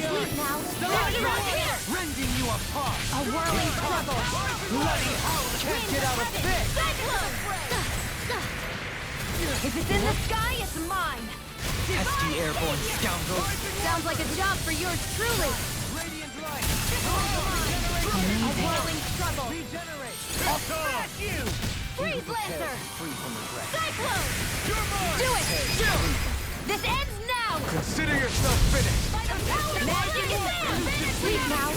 Sleep now. Here! Rending you apart! A whirling struggle. Bloody hell! Can't get out of this! If it's in the sky, it's mine. Pesky airborne scoundrels! Sounds like a job for yours truly. Radiant light! A whirling struggle. Regenerate! Smash you! Freeze Lancer. Free from regret. Cyclone. You're mine! Do it. This ends now. Consider yourself finished! Magic is there. Sleep now.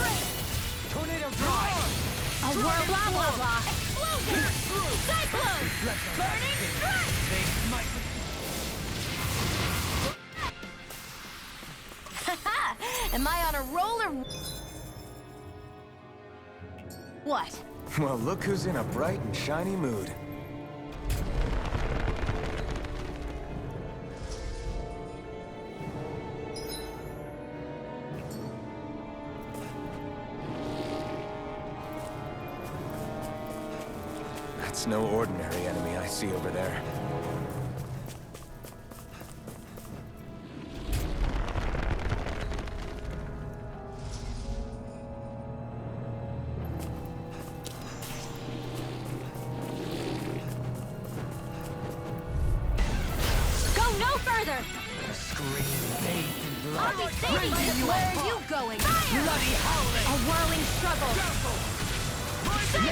Tornado drive! A whirl blah blah blah. Explosion. Cyclone. Burning strike. They might... Am I on a roller? What? Well, look who's in a bright and shiny mood. That's no ordinary enemy I see over there. Further! Scream bathed in blood. I'll be saving you! Where are you going? Bloody howling! A whirling struggle! Glacial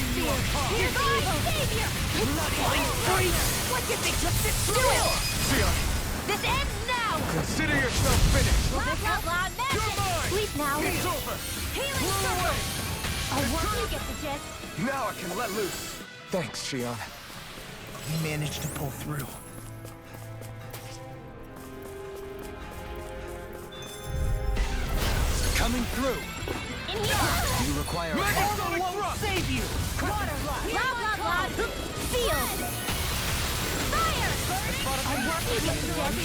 spear! Here's evil! Savior! Bloody freak! What you think? Just do it! Sion, This ends now! consider yourself finished! Blah blah blah magic! Sleep now! It's over! Healing struggle! A whirl, you get the gist! Now I can let loose! Thanks, Sion. He managed to pull through. Coming through. In here! You require a portal won't save you. Water! Blah blah blah! Seal! Fire! A whirl, you get the gist!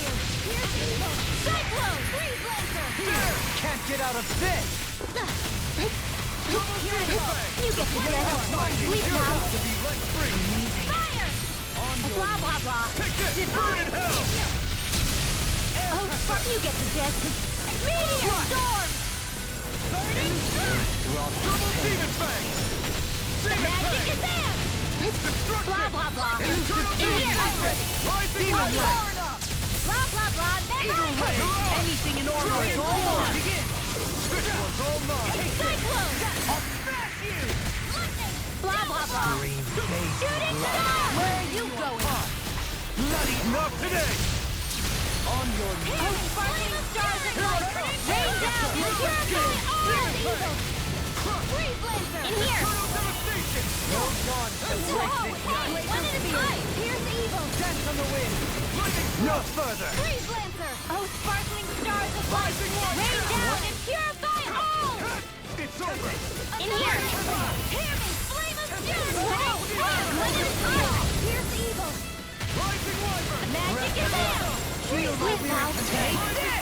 Cyclone! Freeze Lancer! Can't get out of this. You get the gist! Sleep now! Fire! Blah blah blah! Burn in hell! Oh, fuck, you get the gist! Meteor storm! Double demon fang! Magic is there! Blah blah blah! In here! Rising Blah light! blah blah! Never! Anything in order is all mine. This one's all mine! Cyclone! I'll smash you! Blah blah blah! Scream bathed Shooting in blood. star! Where are you going? Bloody Not today! on your knees. Oh, sparkling stars and light! Rain down! Purify all evil! Freeze Lancer! In here! Total devastation! No dawn shall break Whoa! this Hey! night. One at a time! Here's evil! Dance on the wind. No further! Freeze Lancer! Oh, sparkling stars of light! Rain down and purify all! It's over! In here! Hear me! Flame of fury! One at a time! Here's evil! Rising wyvern! Magic is there! Sleep now! Take this.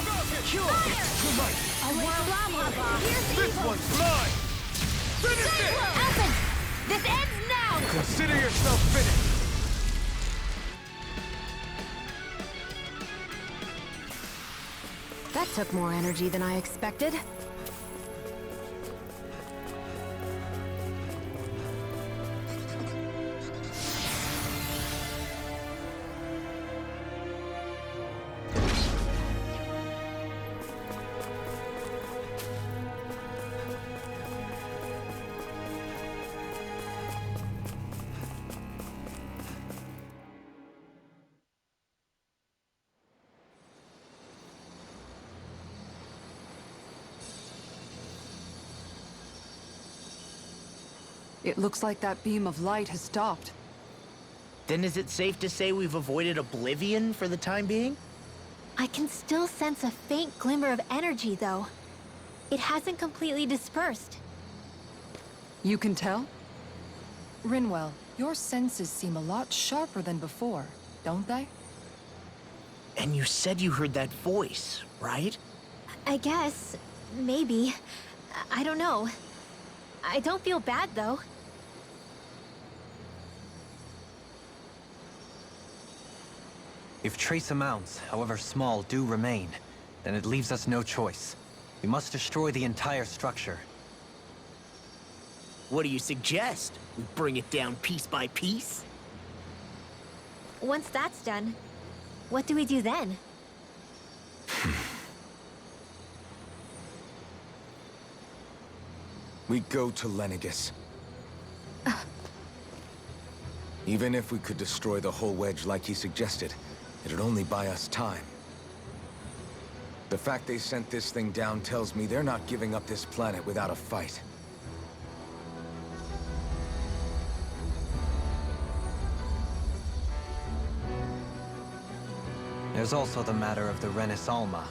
Fire! Too much! A whirl blah blah blah! Here's This evil! one's mine! Finish it! Athens! This ends now! Consider yourself finished! That took more energy than I expected. It looks like that beam of light has stopped. Then is it safe to say we've avoided oblivion for the time being? I can still sense a faint glimmer of energy, though. It hasn't completely dispersed. You can tell? Rinwell, your senses seem a lot sharper than before, don't they? And you said you heard that voice, right? I guess. Maybe. I don't know. I don't feel bad, though. If trace amounts, however small, do remain, Then it leaves us no choice. We must destroy the entire structure. What do you suggest? We bring it down piece by piece? Once that's done, what do we do then? We go to Lenegus. Even if we could destroy the whole wedge like he suggested, it'd only buy us time. The fact they sent this thing down tells me they're not giving up this planet without a fight. There's also the matter of the Renis Alma.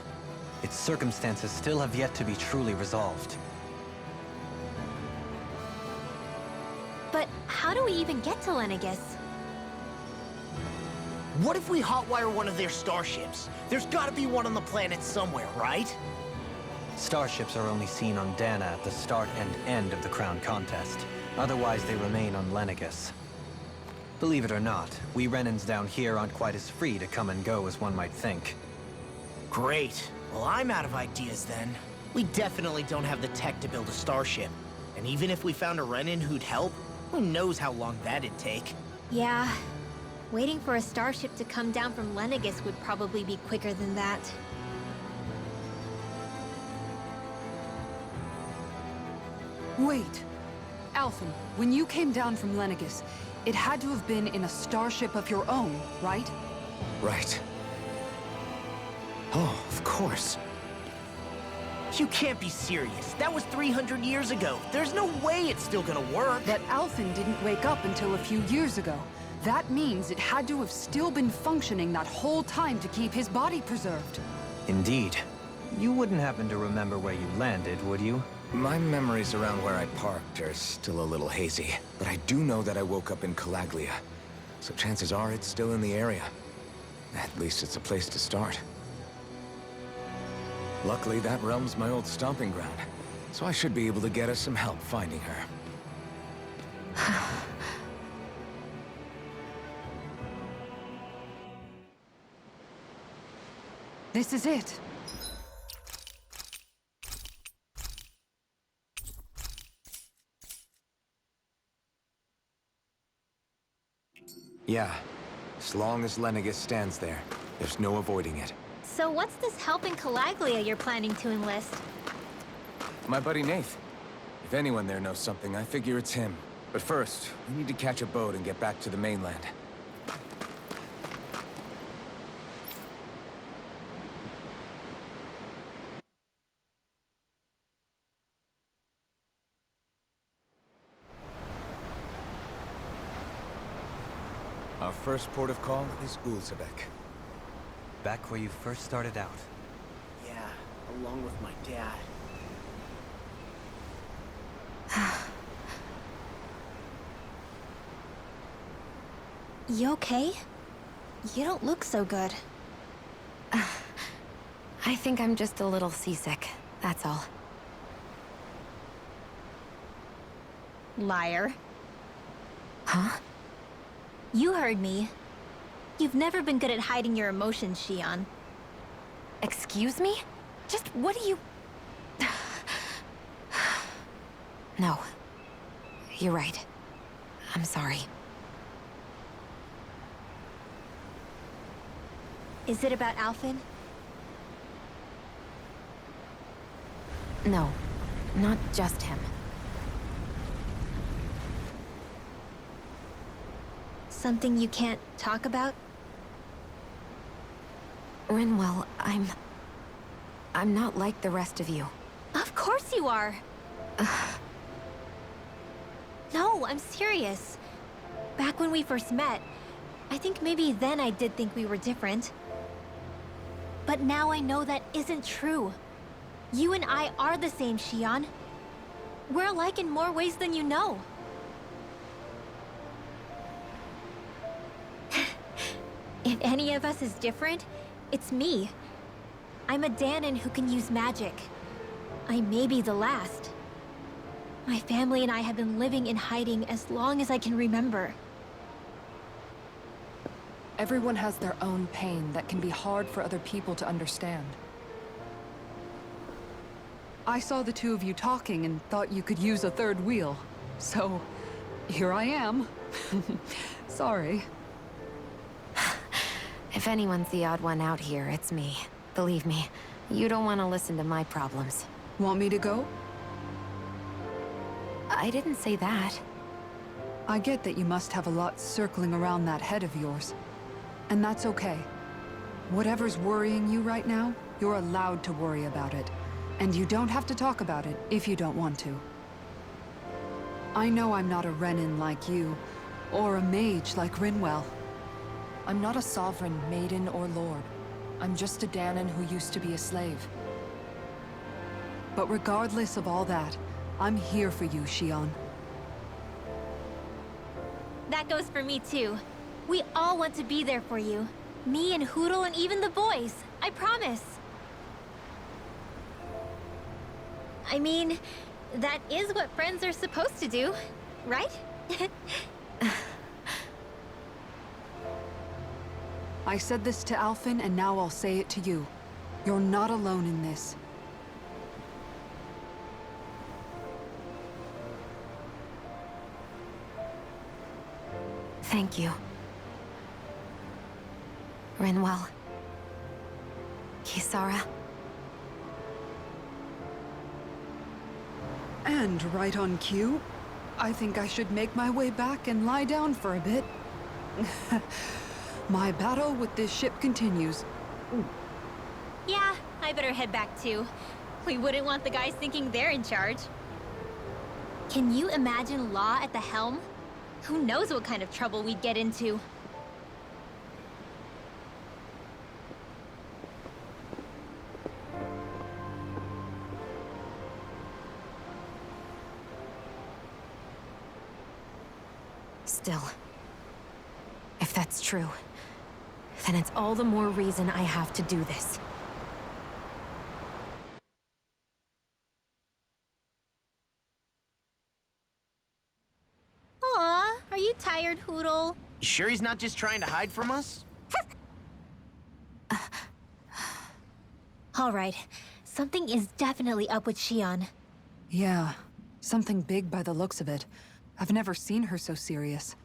Its circumstances still have yet to be truly resolved. But how do we even get to Lenegus? What if we hotwire one of their starships? There's gotta be one on the planet somewhere, right? Starships are only seen on Dana at the start and end of the Crown Contest. Otherwise, they remain on Lenegus. Believe it or not, we Renans down here aren't quite as free to come and go as one might think. Great. Well, I'm out of ideas then. We definitely don't have the tech to build a starship. And even if we found a Renan who'd help, who knows how long that'd take. Yeah, waiting for a starship to come down from Lenegus would probably be quicker than that. Wait. Alphen, when you came down from Lenegus, it had to have been in a starship of your own, right? Right. Oh, of course. You can't be serious. That was 300 years ago. There's no way it's still gonna work. But Alphen didn't wake up until a few years ago. That means it had to have still been functioning that whole time to keep his body preserved. Indeed. You wouldn't happen to remember where you landed, would you? My memories around where I parked are still a little hazy, but I do know that I woke up in Calaglia, so chances are it's still in the area. At least it's a place to start. Luckily, that realm's my old stomping ground, so I should be able to get us some help finding her. This is it. Yeah, as long as Lenegus stands there, there's no avoiding it. So what's this help in Calaglia you're planning to enlist? My buddy Nath. If anyone there knows something, I figure it's him. But first, we need to catch a boat and get back to the mainland. Our first port of call is Ulzebek. Back where you first started out. Yeah, along with my dad. You okay? You don't look so good. I think I'm just a little seasick, that's all. Liar. Huh? You heard me. You've never been good at hiding your emotions, Shion. Excuse me? Just what do you... No. You're right. I'm sorry. Is it about Alphen? No. Not just him. Something you can't talk about? Rinwell, I'm not like the rest of you. Of course you are! No, I'm serious. Back when we first met, I think maybe then I did think we were different. But now I know that isn't true. You and I are the same, Shion. We're alike in more ways than you know. If any of us is different, it's me. I'm a Danon who can use magic. I may be the last. My family and I have been living in hiding as long as I can remember. Everyone has their own pain that can be hard for other people to understand. I saw the two of you talking and thought you could use a third wheel. So, here I am. Sorry. If anyone's the odd one out here, it's me. Believe me, you don't want to listen to my problems. Want me to go? I didn't say that. I get that you must have a lot circling around that head of yours. And that's okay. Whatever's worrying you right now, you're allowed to worry about it. And you don't have to talk about it if you don't want to. I know I'm not a Renin like you, or a mage like Rinwell. I'm not a sovereign, maiden, or lord. I'm just a Danan who used to be a slave. But regardless of all that, I'm here for you, Shion. That goes for me too. We all want to be there for you. Me and Hootle and even the boys. I promise. I mean, that is what friends are supposed to do, right? I said this to Alphen, and now I'll say it to you. You're not alone in this. Thank you. Rinwell. Kisara. And right on cue, I think I should make my way back and lie down for a bit. My battle with this ship continues. Yeah, I better head back too. We wouldn't want the guys thinking they're in charge. Can you imagine Law at the helm? Who knows what kind of trouble we'd get into? Still, if that's true, then it's all the more reason I have to do this. Aw, are you tired, Hootle? You sure he's not just trying to hide from us? All right, something is definitely up with Shion. Yeah, something big by the looks of it. I've never seen her so serious.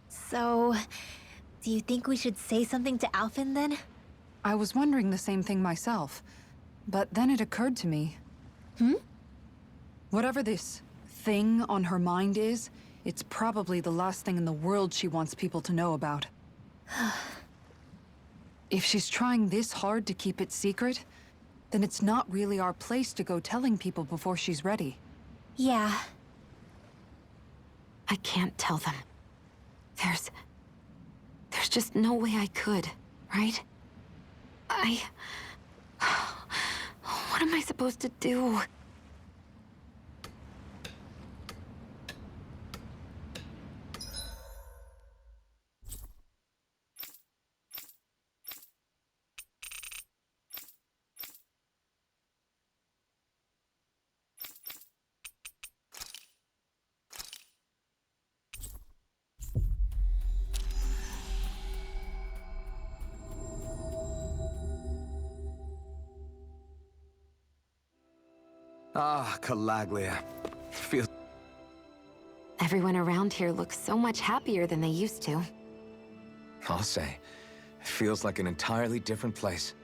So, do you think we should say something to Alphen then? I was wondering the same thing myself, but then it occurred to me. Whatever this thing on her mind is, it's probably the last thing in the world she wants people to know about. If she's trying this hard to keep it secret, then it's not really our place to go telling people before she's ready. Yeah. I can't tell them. There's just no way I could, right? What am I supposed to do? Ah, Calaglia. Feels... Everyone around here looks so much happier than they used to. I'll say. It feels like an entirely different place.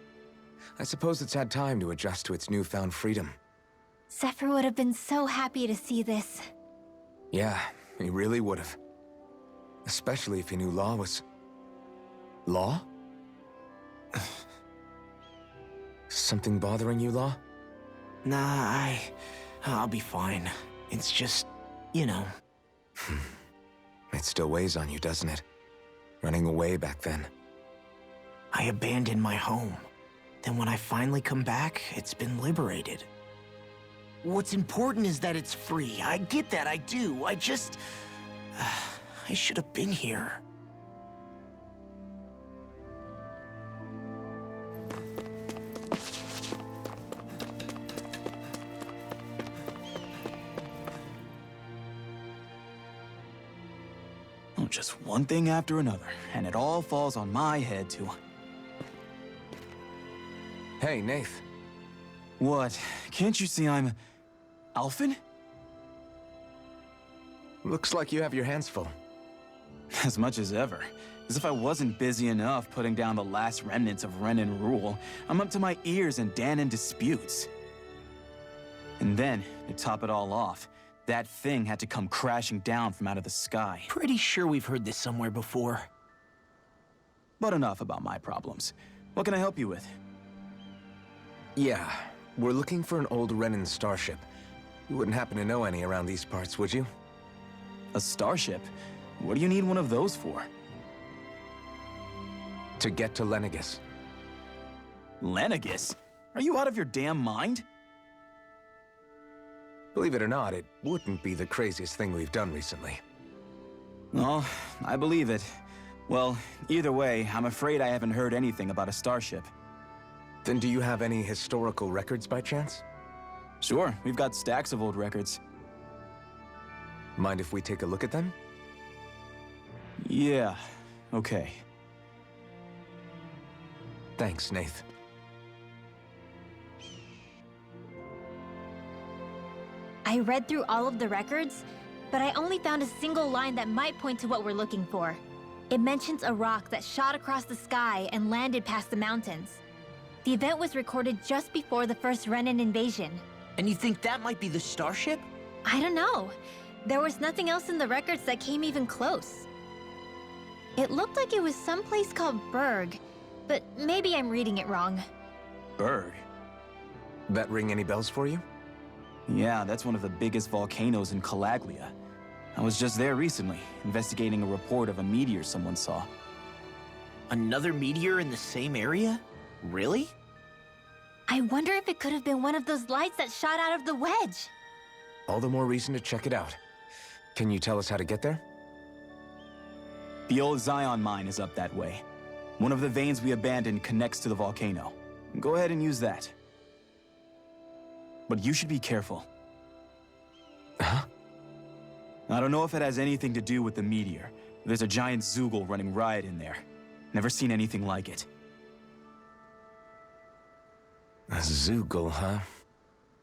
I suppose it's had time to adjust to its newfound freedom. Zephyr would have been so happy to see this. Yeah, he really would have. Especially if he knew Law was... Law? Something bothering you, Law? Nah, I'll be fine. It's just, you know. It still weighs on you, doesn't it? Running away back then. I abandoned my home. Then when I finally come back, it's been liberated. What's important is that it's free. I get that, I do. I just... I should have been here. Just one thing after another, and it all falls on my head too. Hey, Nath. What? Can't you see I'm Alphen? Looks like you have your hands full. As much as ever. As if I wasn't busy enough putting down the last remnants of Renan rule, I'm up to my ears in Danon disputes. And then, to top it all off, that thing had to come crashing down from out of the sky. Pretty sure we've heard this somewhere before. But enough about my problems. What can I help you with? Yeah, we're looking for an old Renan starship. You wouldn't happen to know any around these parts, would you? A starship? What do you need one of those for? To get to Lenegis. Lenegis? Are you out of your damn mind? Believe it or not, it wouldn't be the craziest thing we've done recently. Oh, I believe it. Well, either way, I'm afraid I haven't heard anything about a starship. Then do you have any historical records by chance? Sure, we've got stacks of old records. Mind if we take a look at them? Yeah, okay. Thanks, Nath. I read through all of the records, but I only found a single line that might point to what we're looking for. It mentions a rock that shot across the sky and landed past the mountains. The event was recorded just before the first Renan invasion. And you think that might be the starship? I don't know. There was nothing else in the records that came even close. It looked like it was someplace called Berg, but maybe I'm reading it wrong. Berg? That ring any bells for you? Yeah, that's one of the biggest volcanoes in Calaglia. I was just there recently, investigating a report of a meteor someone saw. Another meteor in the same area? Really? I wonder if it could have been one of those lights that shot out of the wedge. All the more reason to check it out. Can you tell us how to get there? The old Zion mine is up that way. One of the veins we abandoned connects to the volcano. Go ahead and use that. But you should be careful. Huh? I don't know if it has anything to do with the meteor. There's a giant Zoogle running riot in there. Never seen anything like it. A Zoogle, huh?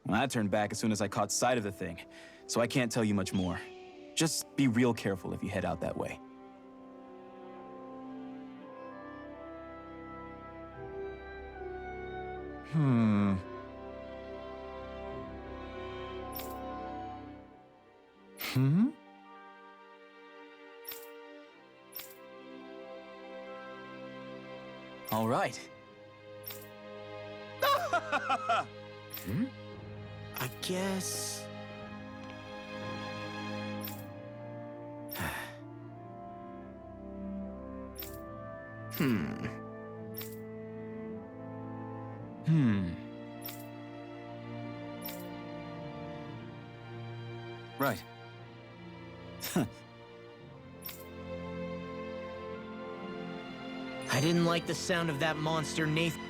Well, I turned back as soon as I caught sight of the thing, so I can't tell you much more. Just be real careful if you head out that way. Hmm. All right. I guess... Right. I didn't like the sound of that monster, Nathan.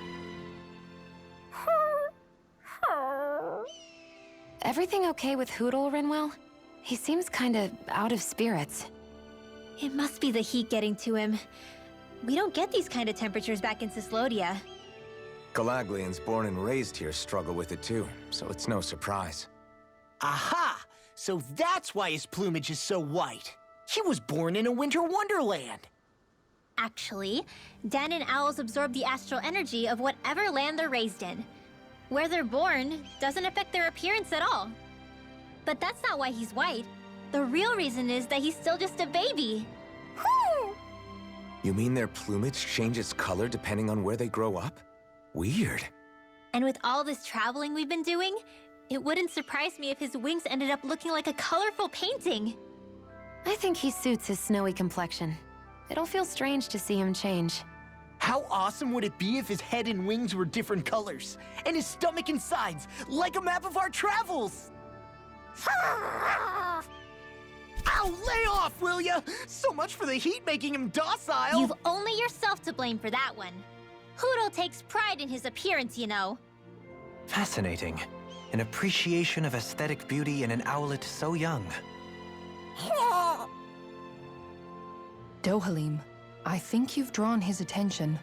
Everything okay with Hootle, Rinwell? He seems kinda out of spirits. It must be the heat getting to him. We don't get these kind of temperatures back in Cislodia. Calaglians born and raised here struggle with it too, so it's no surprise. Aha! So that's why his plumage is so white. He was born in a winter wonderland. Actually, Danon owls absorb the astral energy of whatever land they're raised in. Where they're born doesn't affect their appearance at all. But that's not why he's white. The real reason is that he's still just a baby. You mean their plumage changes color depending on where they grow up? Weird. And with all this traveling we've been doing, it wouldn't surprise me if his wings ended up looking like a colorful painting. I think he suits his snowy complexion. It'll feel strange to see him change. How awesome would it be if his head and wings were different colors? And his stomach and sides, like a map of our travels! Ow, lay off, will ya? So much for the heat making him docile! You've only yourself to blame for that one. Hootle takes pride in his appearance, you know. Fascinating. An appreciation of aesthetic beauty in an owlet so young. Dohalim, I think you've drawn his attention.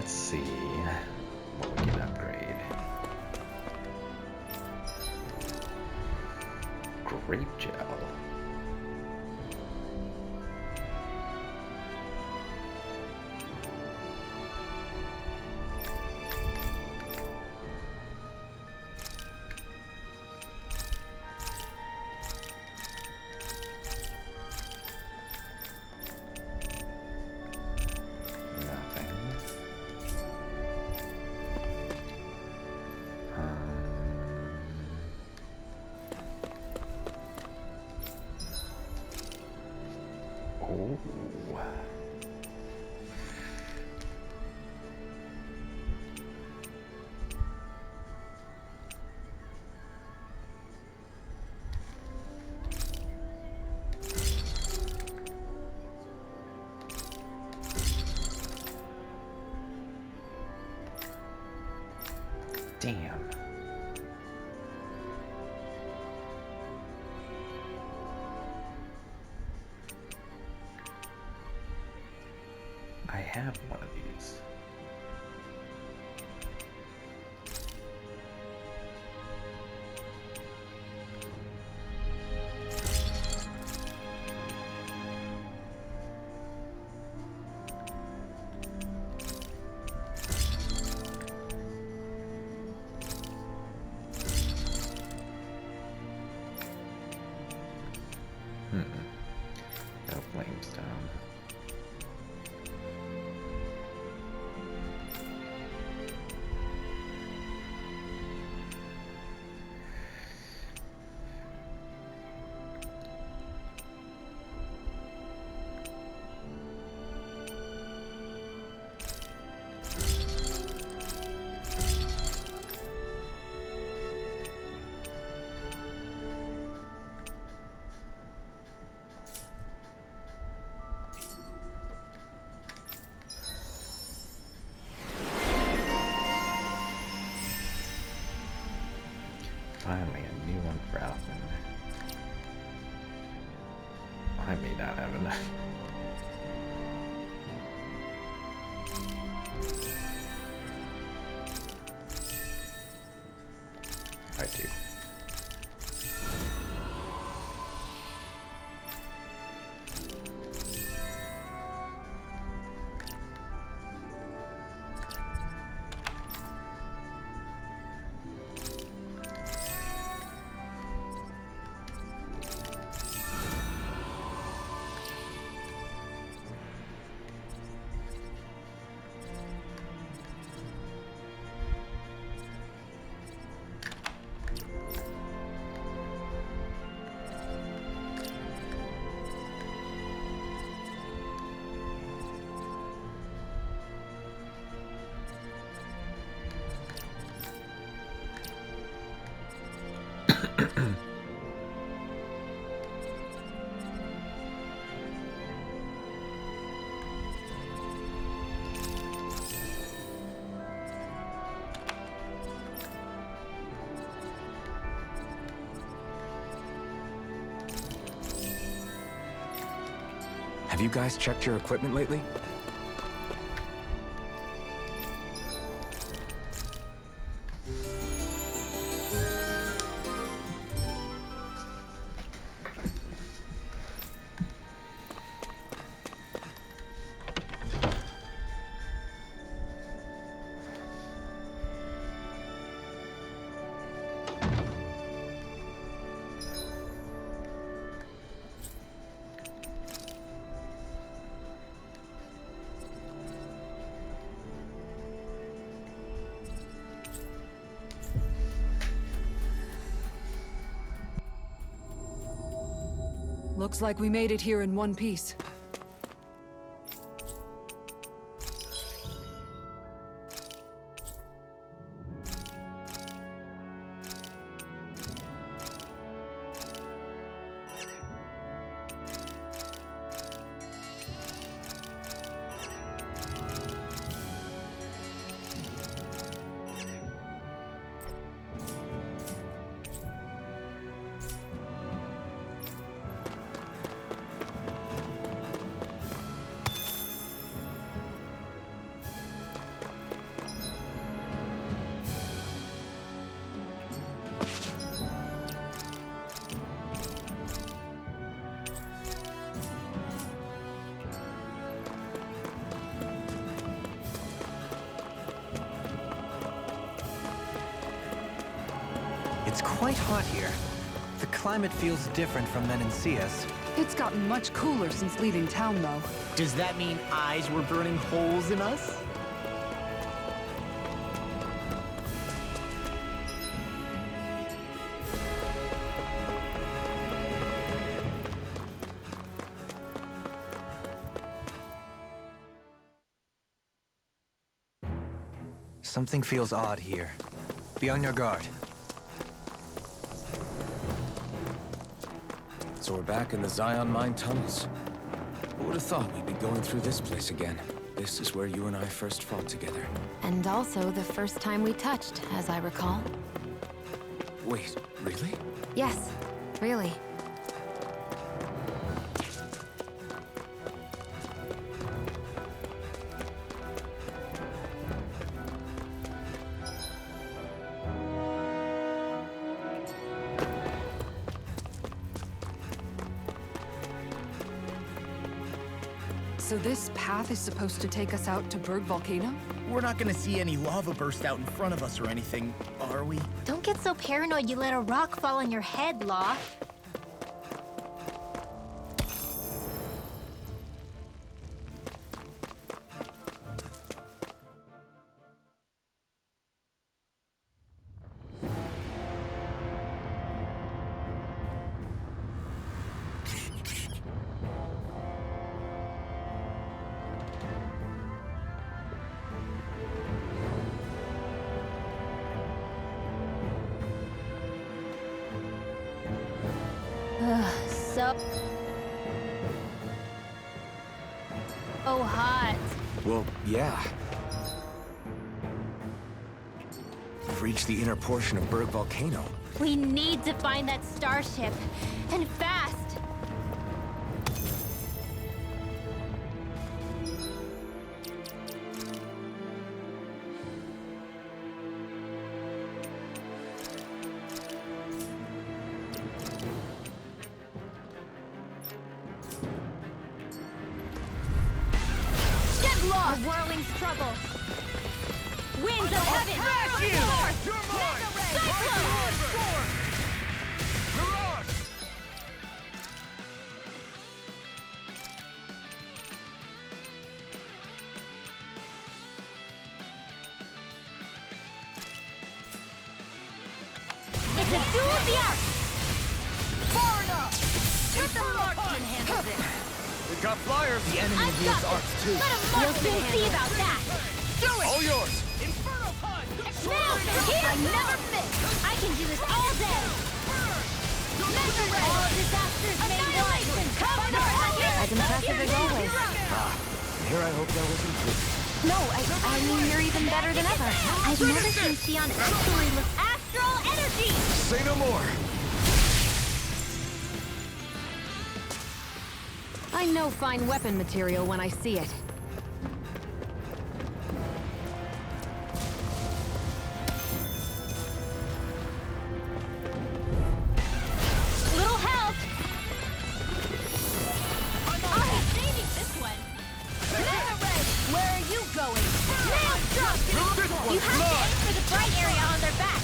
let's see what we can upgrade. Grape gel. Damn. I have one of these. No flamestone. Finally, a new one for Alvin. I may not have enough. I do. Have you guys checked your equipment lately? Looks like we made it here in one piece. It's quite hot here. The climate feels different from Menancius. It's gotten much cooler since leaving town, though. Does that mean eyes were burning holes in us? Something feels odd here. Be on your guard. So we're back in the Zion Mine tunnels. Who would have thought we'd be going through this place again? This is where you and I first fought together. And also the first time we touched, as I recall. Wait, really? Yes, really. So this path is supposed to take us out to Berg Volcano? We're not gonna see any lava burst out in front of us or anything, are we? Don't get so paranoid you let a rock fall on your head, Law. So hot. Well, yeah. We've reached the inner portion of Berg Volcano. We need to find that starship. And fast. A whirling struggle. Winds of heaven. Smash you! North. You're mine! Cyclone. Storm! Mirage! It's a duel of the arts. Far enough! Let the marksman handle this. We've got flyers! The enemy I've wields got arcs too. Let a marksman see about that. Do it! All yours! Inferno punch! I never miss. I can do this all day. All disasters may one. As impressive as always. Here I hope that wasn't true. No, I mean you're even better than ever. I've never seen Sion actually with astral energy. Say no more! I know fine weapon material when I see it. Little help. I'm saving this one. Where are you going? Nail drop. You have to aim for the bright area on their back.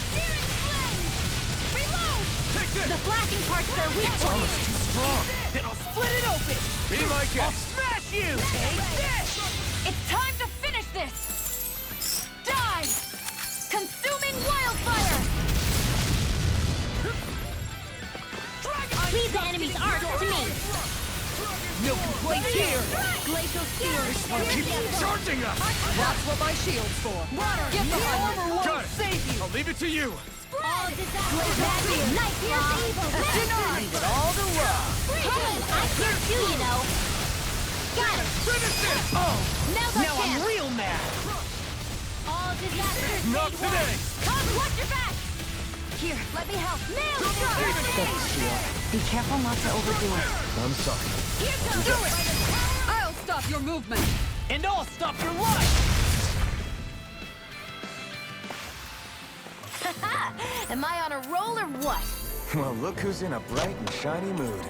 Reload. Take this! The flashing parts are weak points. Too strong! Then I'll split it open! Be my I'll guest! smash you! Take this! It's time to finish this. Die. Consuming wildfire. Leave the enemy's arc to me. No complaints here! Glacial spear. Keep charging us! That's what my shield's for. Get behind me! Got it! Save you! I'll leave it to you! All disasters. Nice, Law. Leave it all to Rob! I hear too, you know. Got it. Finish this! Oh! Now's our Now I'm chance. real mad! All disasters. Not made today! one. Come, watch your back. Here, let me help. Nail drop. Be careful not to overdo it. I'm sorry. Here comes do it. I'll stop your movement. And I'll stop your life! Am I on a roll or what? Well, look who's in a bright and shiny mood.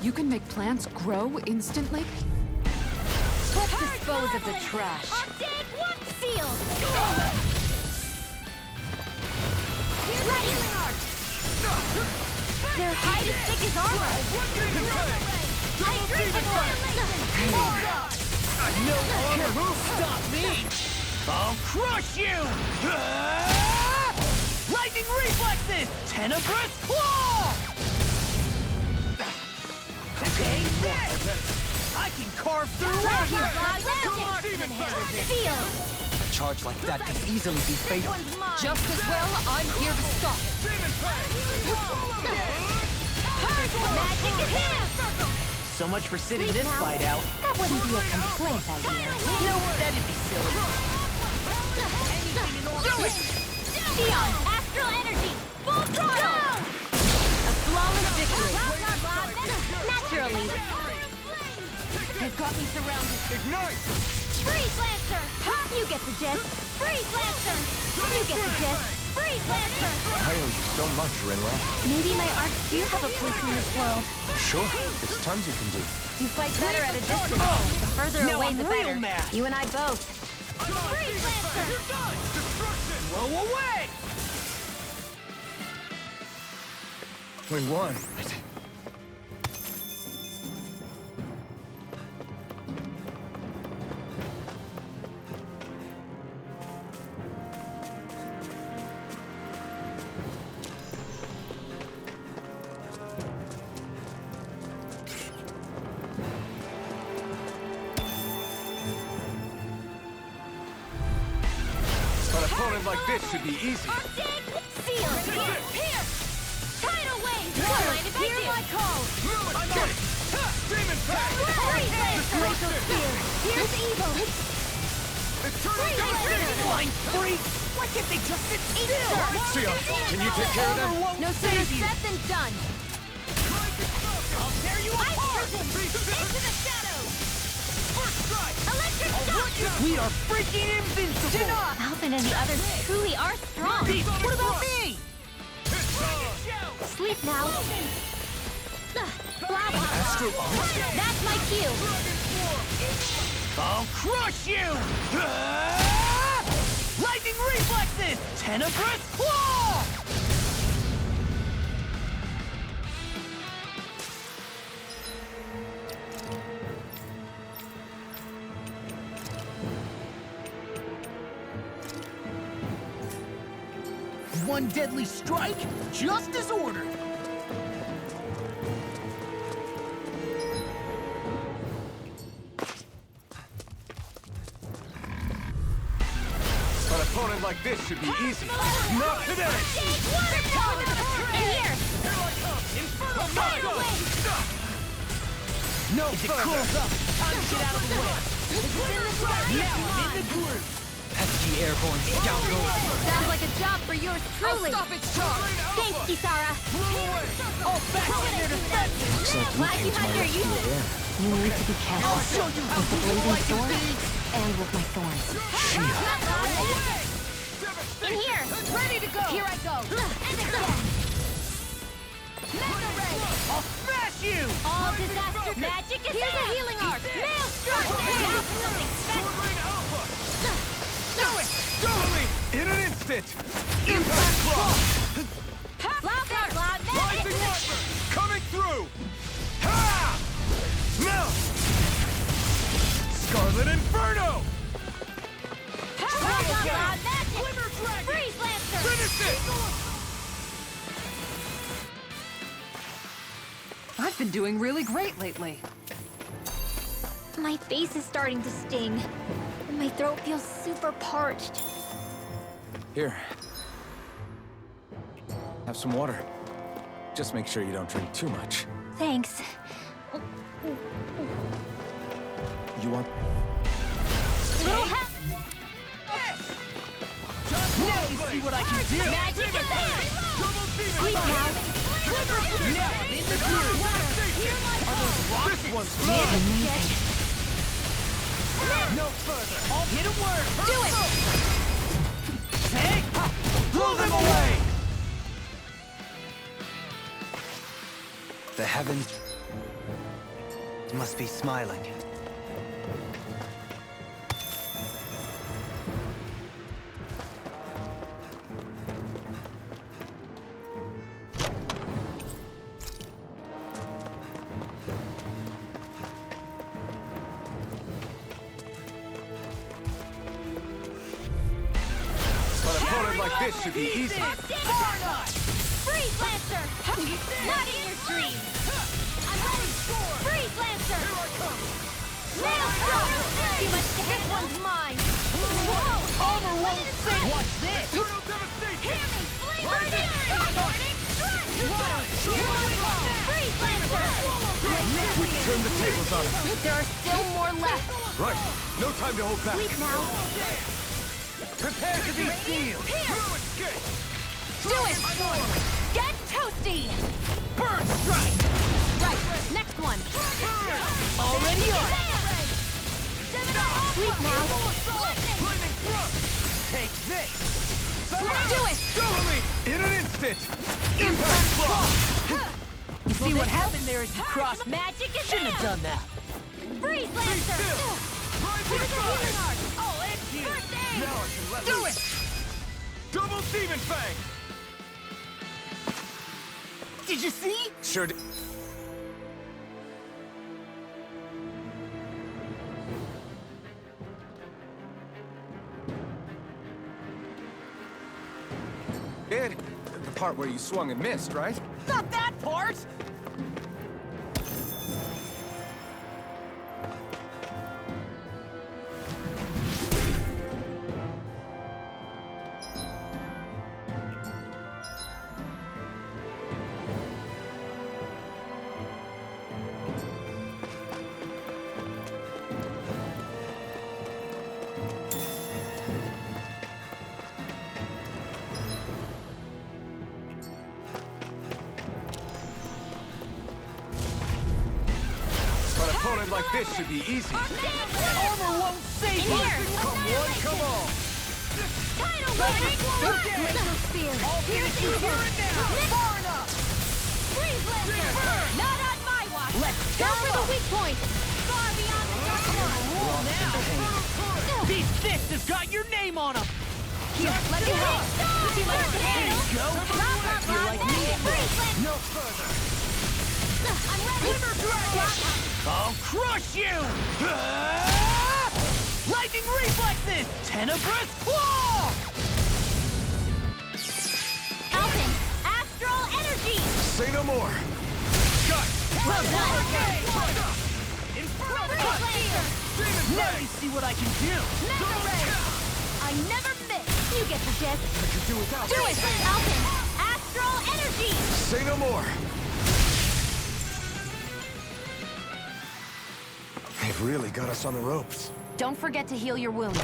You can make plants grow instantly? Let's dispose of the trash. Update one seal. Healing art. Their hide is thick as armor. No armor will stop me! I'll crush you! Lightning reflexes! Tenebrous claw! Okay, I can carve through everything! Seal. A charge like that can easily be fatal. Just as well, I'm here to stop it. Magic is here. So much for sitting this fight out. That wouldn't be a complaint, I guess. No, that'd be silly. Do it! Neon, astral energy, full throttle! A flawless victory. Naturally. They've got me surrounded. Ignite! Freeze Lancer! You get the gist. Freeze Lancer! You get the gist. Freeze Lancer! I owe you so much, Rinwell. Maybe my arts do have a place in this world. Sure, there's tons you can do. You fight better at a distance. The further Now away, I'm the real better. mad. You and I both. Freeze Lancer! Blow away! We won. An opponent like this should be easy. Seal! Here! Tidal wave! Mind if I hear my call? I'm on it! Demon Pack! Freeze Lancer! Glacial Spear! Here's evil! Eternal Blind freak! Why can't they just sit still? Seal, can you take care of them? No sooner said than done! I'll tear you apart! Into the shadows! First strike! Electric shock! We are freaking invincible! Malvin and the others truly are strong! What about me? Sleep now! Astro That's my cue! I'll crush you! Lightning reflexes! Tenebrous claw! One deadly strike, just as ordered. An opponent like this should be easy. Not today! In here! Inferno Tidal wave! No, it cools up. Time to get out of the way. Now I'm in the groove. Pesky airborne scoundrel. Sounds like a job for yours truly! Stop its charge! Thanks, Kisara! All back on your defense. Glad you had your uses! You need to be careful. I'll show you how With the cool I blazing can sword be. and with my thorns. In here! Ready to go! Here I go! And again! Mega Ray! I'll smash you. All disaster magic is here's a healing art! Maelstrom! Something special! Do it! Totally! In an instant! Impact Claw! Loud Rising magic! Watcher! Coming through! Ha! Melt! Scarlet Inferno! Loud magic! Glimmer Dragon! Freeze Lancer! Finish it! I've been doing really great lately. My face is starting to sting. And my throat feels super parched. Here. Have some water. Just make sure you don't drink too much. Thanks. You want... Little help! Now you see what I can do. Magic is there! Double Demon Sleep Pack! now! Now I'm in the groove. This one's No further. I'll hit a word. Do it! Take. Blow them away. The heavens Must be smiling. But a opponent like this should be easy. Freeze Lancer! Not in your dreams! I'm ready! Freeze Lancer! Here I come! Nail Stroke! Too much to hit one's mind! Whoa! Armor won't save! Watch this! Turtle Devastation! Hear me! Flavor Warning! Strike! Freeze Lancer! We can turn the tables on him. There are still more left! Right. No time to hold back. Sleep now! Prepare to be sealed. Do it! Get toasty! Bird strike! Right, next one! Already on! Sleep now! Take this! Do it! In an instant. Impact block! You see what happened there as you crossed? Magic is Shouldn't have done that. Freeze Lancer! Here's a healing art! I'll end you! First aid! Now I can let Do loose. it! Double Demon Fang. Did you see? Sure. Did the part where you swung and missed, right? Not that part! An opponent like this should be easy. Armor won't save you! Come one, come all. Tidal Warning! Laser Spear! Piercing Burst! Far enough! Freeze Lancer! Not on my watch! Let's Go go for the weak point! Far beyond the dark one! Roll now! These fists have got your name on them! Here, let me go! Too much to handle! Go! You're like me! Freeze Lancer! No further. I'm ready! I'll crush you! Lightning reflexes! Tenebrous claw! Alpin! Astral Energy! Say no more. Got. Well done! Infernal Freeze Lancer! Now you see what I can do! Mega Ray! I never miss! You get the gist! I could do without. Do it! Alpin! Astral Energy! Say no more. They've really got us on the ropes. Don't forget to heal your wounds.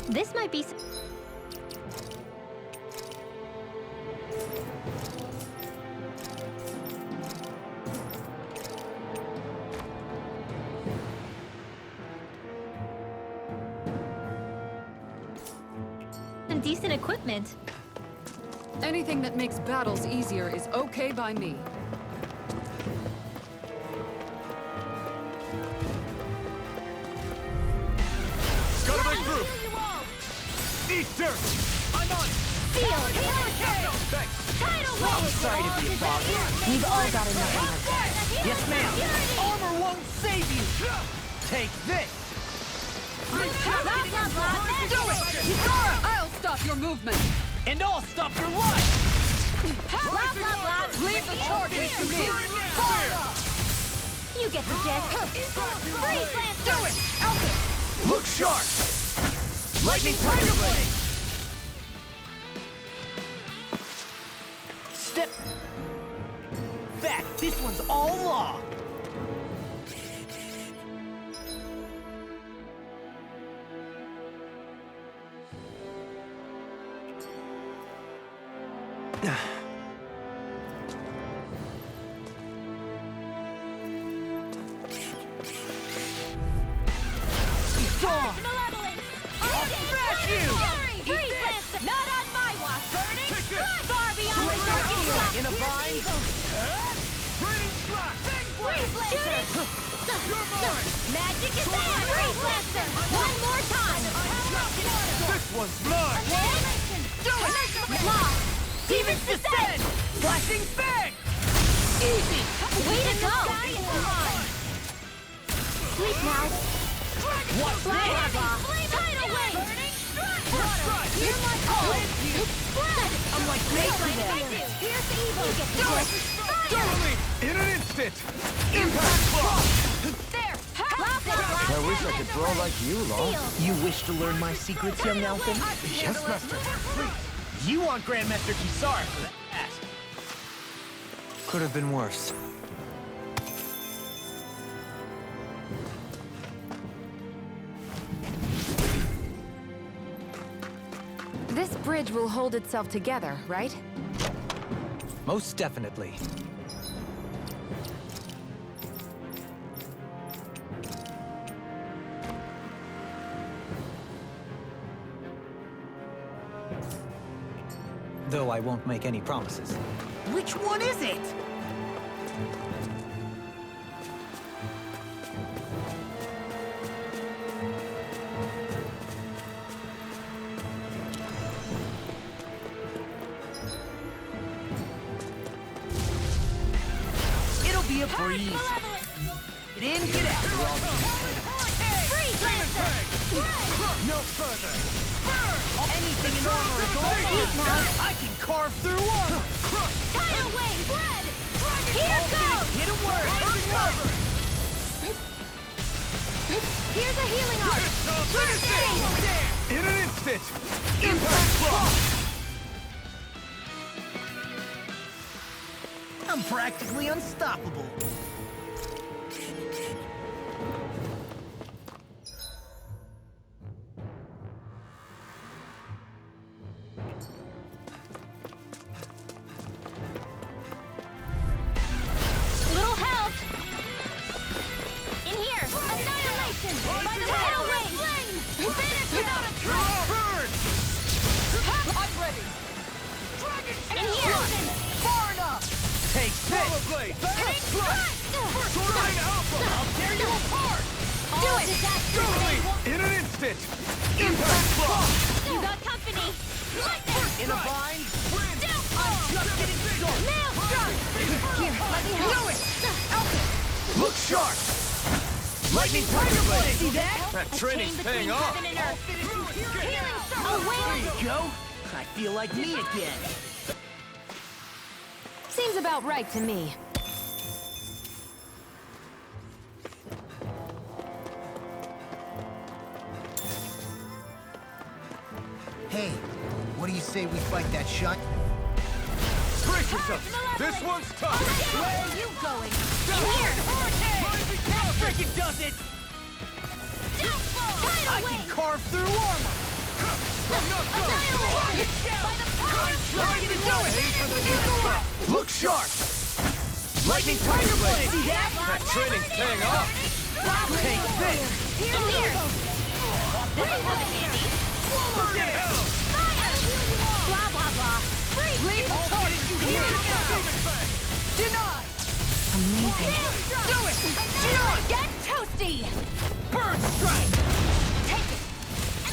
This might be... some decent equipment. Anything that makes battles easier is okay by me. Got a big group. Eat dirt. I'm on it. Seal! Thanks. Tidal I'm Wave! sorry to be a bother. We've all got enough on our plates. Yes, ma'am! Armor won't save you! Take this! Blah, blah, blah. Do it! Kisara, I'll stop your movement. And I'll stop your life! Blah, blah, blah. Leave the charges to me. You get the gist. Freeze Lancer! Do it! Alpha! Look sharp. Lightning Tiger Blade! Step back! This one's all law! Dawn! Malevolence! I'll thrash you! Freeze Lancer! Not on my watch! Burning Strike! Far beyond the In a bind? Freeze Lancer! Magic is there! Freeze Blaster! One more time! This one's mine! Do it! Lock! Demons descend! Flashing fang! Easy! Way to go! Sleep now! What's Blah, blah, this? blah. Tidal wave! Hear my call! Spread! I'm like Make Mason my there. do! Here's the evil! You get the twist! Thoroughly! In an instant! Impact block! There! Blah, blah, blah! I wish I could draw like you, Law. You wish to learn my secrets, young Elfin? Yes, Master. Please. You want Grandmaster Kisara for that. Could have been worse. This bridge will hold itself together, right? Most definitely. Though I won't make any promises. Which one is it? It'll be a breeze. Get in, get out. Freeze Blaster! No further. Anything in armor is all I can carve through armor. Tidal wave! Spread! Here goes! Get a word. Here's a healing art! First aid! In an instant. Impact block. I'm practically unstoppable. Little help! In here! Annihilation! By the tidal wave! Finish without a trace! Burn! I'm ready! In here! Far enough! Take this! Blade! Sword Alpha! I'll tear you apart! Do it! In an instant! Impact block! You got company! Lightning! In a bind! I'm just getting started! Maelstrom! Here, let me help! Do it! Look sharp! Lightning Tiger Blade! See that? That training's paying off! Healing Circle! Oh, There wait! you go! I feel like me again! Seems about right to me. Hey, what do you say we fight that shot? Brace yourself! This one's tough! Where are you going? In here! That freaking does it! Tidal I can wave! carve through armor! Look sharp! Lightning Tiger Blade! See that? That training's paying off! Take this! In here! This will come in handy. Fire! Blah, blah, blah. Freeze! Deny! Amazing. Do it! Deny! Get toasty! Bird strike! Take it!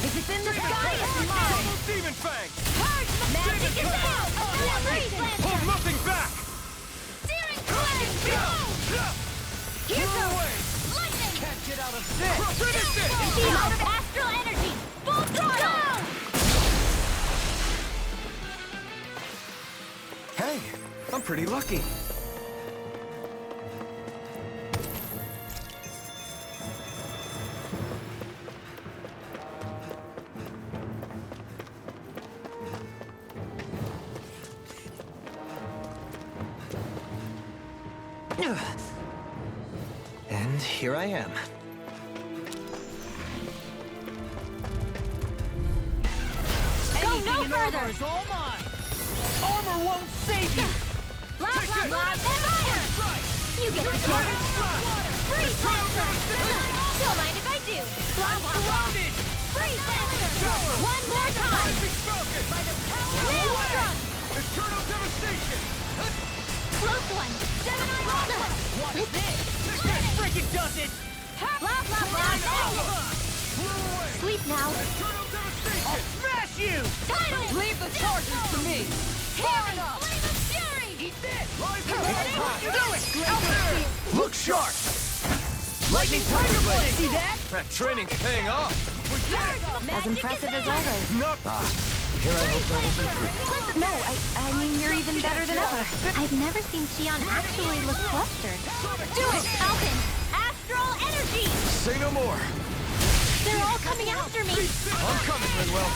If it's in the sky, it's mine! Demon Fang! Magic is out! Freeze Hold Blaster! nothing back! Steering Cleanse! Here goes! Lightning! Can't get out of this! Finish it! Field of Astral Energy! Full throttle! Hey, I'm pretty lucky. And here I am. Go no further! Is all mine! Armor won't save you! Blah, blah, blah! Fire! You get the joke! Freeze Blaster! Don't mind if I do! Blah, blah, blah! Freeze Blaster! One more time! Maelstrom! Eternal devastation! Close one! Gemini Rocket! What's this? like it doesn't! Blah, blah, blah. Sleep now. I'll smash you! Tidal! Leave the charges to me! Fury! Flame of Fury! Eat this! Do it! Look sharp! Lightning Tiger Blade! See that? That training's paying off! As impressive as always. Not Here I hope that isn't true. No, I mean, you're even better than ever. I've never seen Xion actually look flustered. Do it, Alvin! Astral energy! say no more! They're all coming after me! I'm coming, Linwell!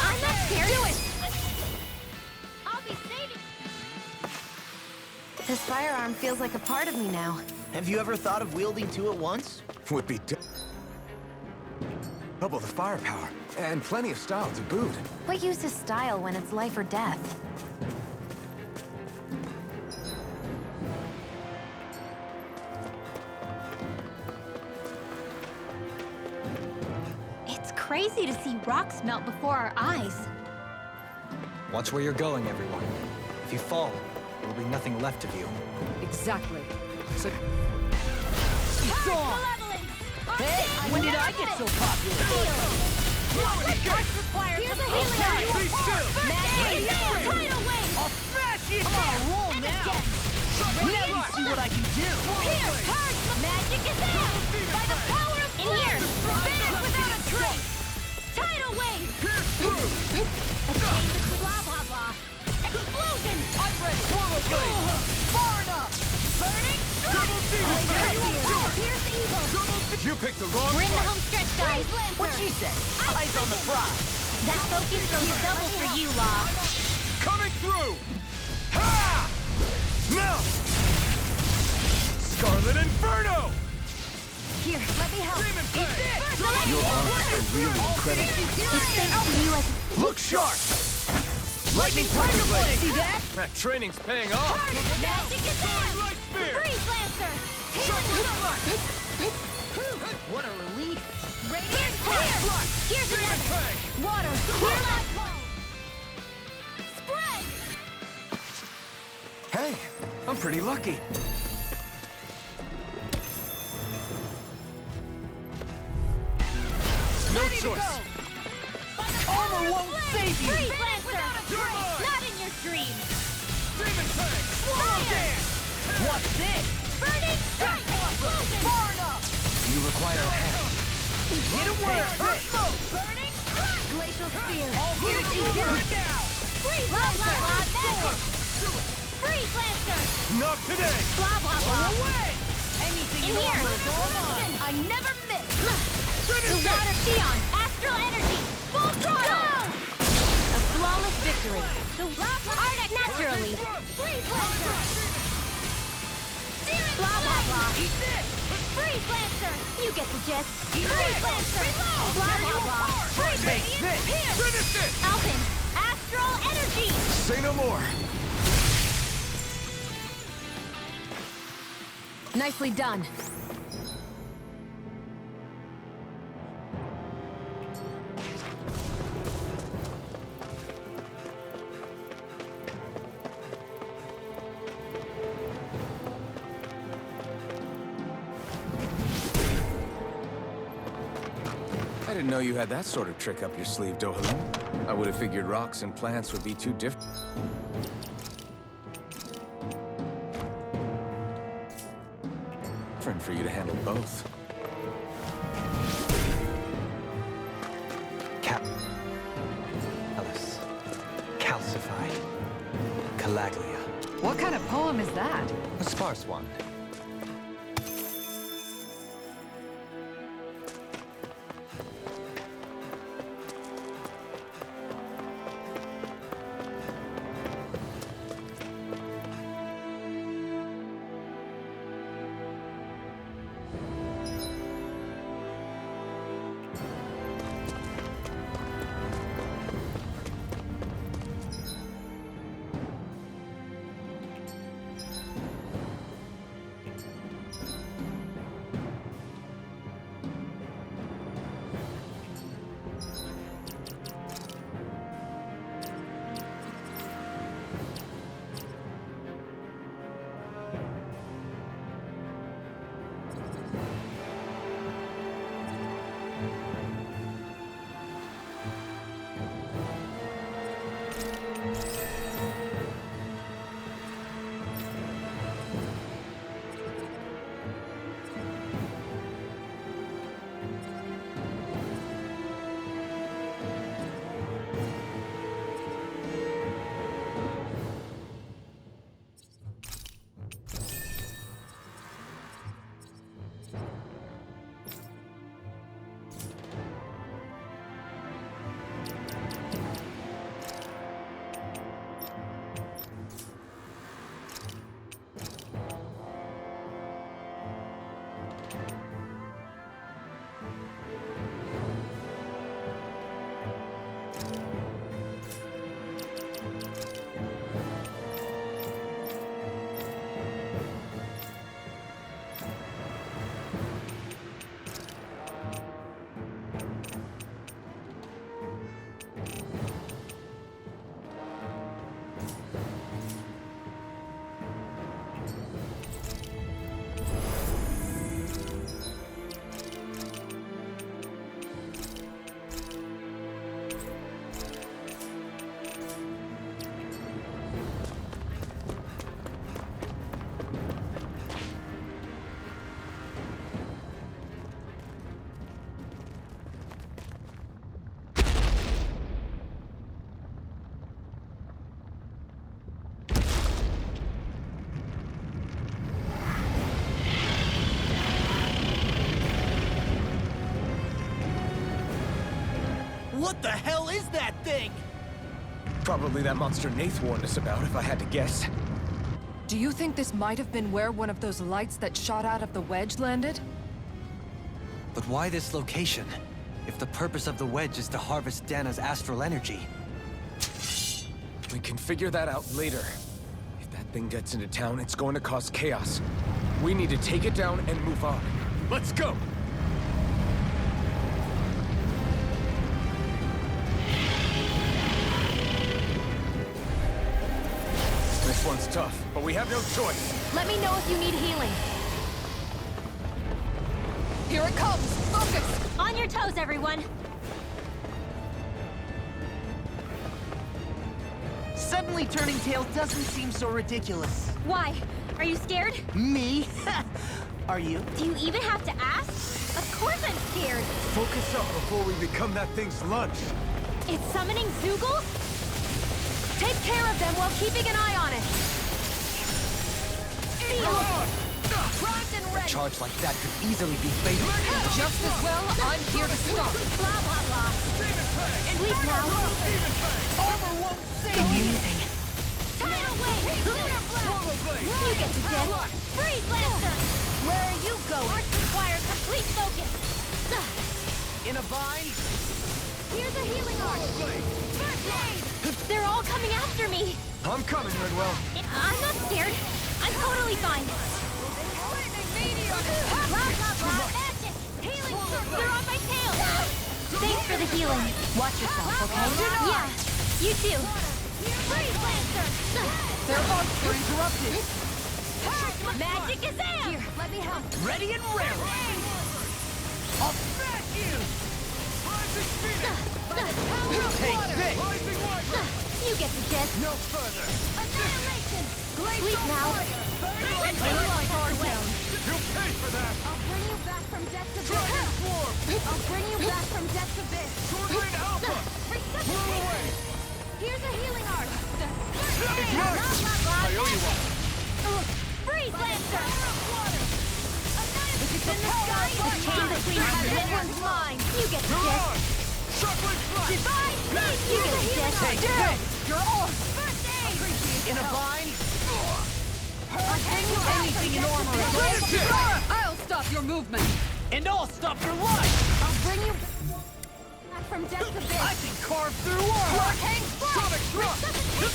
I'm not scared! Do it! I'll be saving... This firearm feels like a part of me now. Have you ever thought of wielding two at once? Would be double the firepower. And plenty of style to boot. What use is style when it's life or death? It's crazy to see rocks melt before our eyes. Watch where you're going, everyone. If you fall, there will be nothing left of you. Exactly. So, Hey, when did I get so popular? Here's a healing Be still! Magic! Tidal wave! I'll smash you! Roll And now! again! Now you see what I can do! Here! Purge! Magic is out! By the power of in here! Vanish without a trace! Tidal wave! A chain of blah blah blah! Explosion! I'm ready! Swallow blade! Far enough! Burning Double strike! Here's the evil! You picked the wrong We're in the fight! home stretch, guys! What she said? Eyes on the prize! That focus goes double for you, Law. Coming through! Ha! Now! Scarlet Inferno! Here, let me help. Demon Fang! Your arms are really incredible. It's thanks to you as Look sharp! Lightning Tiger Blade! See that? That training's paying off! magic is out! Light Spear! Freeze Lancer! What a relief! Radiant Fire! Here's another! Water! Clear last ball! Spread! Hey, I'm pretty lucky. No choice! Armor won't save you! Freeze Lancer! Not in your dreams! Demon Fang! Swallow Dance! What's this? Burning Strike! Explosion! Far enough! You require a hand. Get away! Smoke! Burning Strike! Glacial Spear! Here she goes! Freeze Lancer! Magic! Freeze Lancer! Not today! Blah blah blah! Away! Anything In you here! want is all mine! I never miss! The Finish Water it! Xion! Astral Energy! Full throttle! A flawless victory! The Arctic naturally! Freeze Lancer! Blah blah blah! Eat this! Freeze Lancer! You get the gist! Eat Freeze this! Lancer! Blah blah blah! Freeze Take Radiant! this! Finish it! Alpin! Astral Energy! Say no more! Nicely done. I didn't know you had that sort of trick up your sleeve, Dohalim. I would have figured rocks and plants would be too different for you to handle both. Alice. Calcify. Calaglia. What kind of poem is that? A sparse one. What the hell is that thing? Probably that monster Nath warned us about, if I had to guess. Do you think this might have been where one of those lights that shot out of the wedge landed? But why this location? If the purpose of the wedge is to harvest Dana's astral energy. We can figure that out later. If that thing gets into town, it's going to cause chaos. We need to take it down and move on. Let's go! This one's tough, but we have no choice. Let me know if you need healing. Here it comes! Focus! On your toes, everyone! Suddenly turning tail doesn't seem so ridiculous. Why? Are you scared? Me? Are you? Do you even have to ask? Of course I'm scared! Focus up before we become that thing's lunch. It's summoning Zoogles? Take care of them while keeping an eye on it. A charge like that could easily be fatal. Just as well, I'm here to stop. Blah, blah, blah. Sleep now. Armor won't save Amazing. Tidal wave! You get to death. Freeze Lancer! Where are you going? Arts require complete focus. In a bind? Here's a healing arc. First aid! They're all coming after me. I'm coming, Ridwell. I'm not scared. I'm totally fine. Blah, blah, blah. Magic! Healing circle! They're on my tail! Thanks for the healing. Watch yourself, okay? Yeah, you too. Freeze Lancer! Their arcs were interrupted. Magic is in! Here, let me help. Ready and raring! I'll smash you! Take this! You get the gist. No further! Annihilation! Sleep now. You'll pay for that! I'll bring you back from death to Dragon Swarm! I'll bring you back from death to this. Swordblade Alpha! Blow away! Here's a healing arc. It's yours! I owe you one! Freeze Lancer! If it's in the sky, the chain between heaven and one's mine. You get the You're gist. on! Shockwave Flash! Divine Speed! You get the gist. Take this! You're on! First aid! In a bind? I'll bring you Anything in armor is all I'll stop your movement! And I'll stop your life! I'll bring you back from death to this. I can carve through armor! Sonic Thrust! Will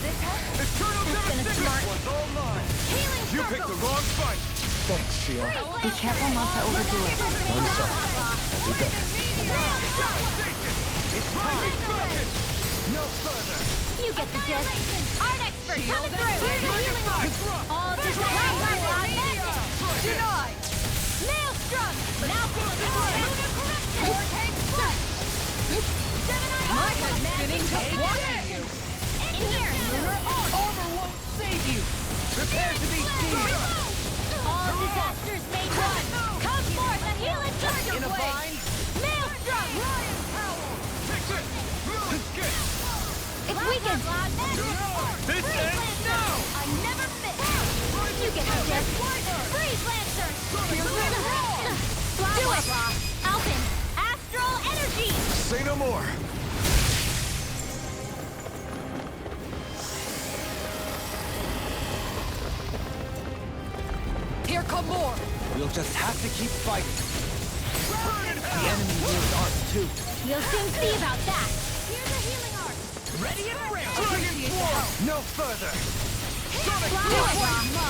this help? Eternal devastation! smart. Was all mine! Healing You circle! picked the wrong fight! Thanks, Sheila. Be careful not to overdo it. I'm sorry. I'll do better. It's mine! No further! You get the gist. Art expert coming through. Here's a healing arc. All just blah, blah, blah, magic. Denied! Maelstrom. Now for the lunar corruption. Vortex flush. Gemini My head's magic. spinning just watching you! In here. Lunar arc. Armor won't save you! Prepare to be seized! All disasters made one. Come forth and heal it just your In a way. bind? Maelstrom. Lion power. Take this! Get! It's weakened. This ends now! I never miss. You get the gist. Freeze Lancer. Blah, blah, blah. Alpin. Astral energy. Say no more. Here come more! We'll just have to keep fighting. The enemy wields arts too. We'll soon see about that. Here's a healing arc. Ready and ready! Dragon Swarm! No further! Sonic Blah, Thrust! blah, blah.